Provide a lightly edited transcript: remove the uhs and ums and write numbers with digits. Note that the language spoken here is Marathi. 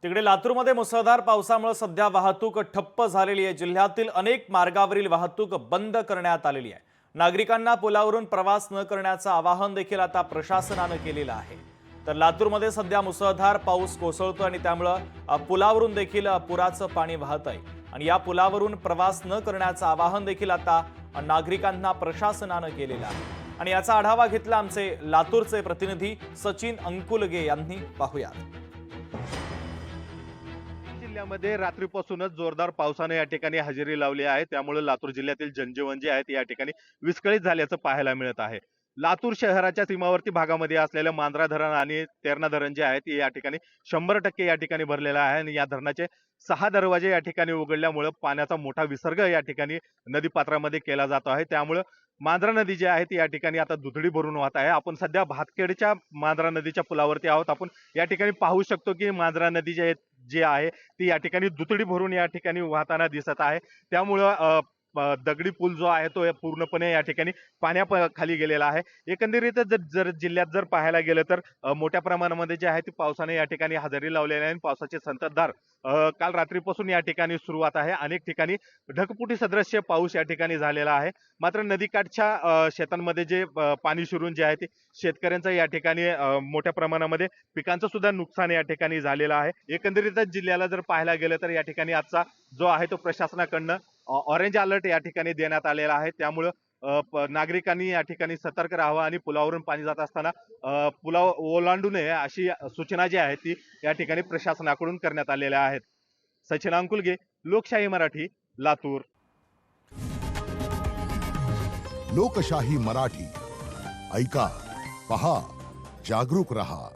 तिकडे लातूरमध्ये मुसळधार पावसामुळे सध्या वाहतूक ठप्प झालेली आहे। जिल्ह्यातील अनेक मार्गावरील वाहतूक बंद करण्यात आलेली आहे। नागरिकांना पुलावरून प्रवास न करण्याचं आवाहन देखील आता प्रशासनाने केलेलं आहे। तर लातूरमध्ये सध्या मुसळधार पाऊस कोसळतो आणि त्यामुळे पुलावरून देखील पुराचं पाणी वाहतंय आणि या पुलावरून प्रवास न करण्याचं आवाहन देखील आता नागरिकांना प्रशासनाने केलेलं आहे। आणि याचा आढावा घेतला आमचे लातूरचे प्रतिनिधी सचिन अंकुलगे यांनी। पाहूया। जिल्ह्यामध्ये रात्रीपासूनच जोरदार पावसाने या ठिकाणी हजेरी लावली आहे। त्यामुळे लातूर जिल्ह्यातील जनजीवन जे आहे ते या ठिकाणी विस्कळीत झाल्याचं पाहायला मिळत आहे। लातूर शहराच्या सीमावर्ती भागामध्ये असलेलं मांजरा धरण आणि तेरणा धरण जे आहे ते या ठिकाणी 100% या ठिकाणी भरलेलं आहे आणि या धरणाचे 6 दरवाजे या ठिकाणी उघडल्यामुळे पाण्याचा मोठा विसर्ग या ठिकाणी नदीपात्रामध्ये केला जातो आहे। त्यामुळे मांजरा नदी जी आहे ती या ठिकाणी आता दुथडी भरून वाहत आहे। आपण सध्या भातखेडच्या मांजरा नदीच्या पुलावरती आहोत। आपण या ठिकाणी पाहू शकतो की मांजरा नदी जी आहे ती या ठिकाणी दुथडी भरून या ठिकाणी वाहताना दिसत आहे। त्यामुळं दगडी पूल जो आहे तो पूर्णपणे या ठिकाणी पाण्याखाली गेलेला आहे। एकंदरीतच जर जिल्ह्यात जर पाहायला गेलं तर मोठ्या प्रमाणामध्ये जे आहे ते पावसाने या ठिकाणी हजेरी लावलेली आहे आणि पावसाचे संततधार काल रात्रीपासून या ठिकाणी सुरुवात आहे। अनेक ठिकाणी ढगफुटी सदृश्य पाऊस या ठिकाणी झालेला आहे। मात्र नदीकाठच्या शेतांमध्ये जे पाणी शिरून जे आहे ते शेतकऱ्यांचं या ठिकाणी मोठ्या प्रमाणामध्ये पिकांचं सुद्धा नुकसान या ठिकाणी झालेलं आहे। एकंदरीतच जिल्ह्याला जर पाहायला गेलं तर या ठिकाणी आजचा जो आहे तो प्रशासनाकडनं ऑरेंज अलर्ट या ठिकाणी देण्यात आलेला आहे। त्यामुळे नागरिकांनी या ठिकाणी सतर्क राहावं आणि पुलावरून पाणी जात असताना पुलाव ओलांडू नये अशी सूचना जी आहे ती या ठिकाणी प्रशासनाकडून करण्यात आलेल्या आहेत। सचिन अंकुलगे, लोकशाही मराठी, लातूर। लोकशाही मराठी ऐका, पहा, जागरूक रहा।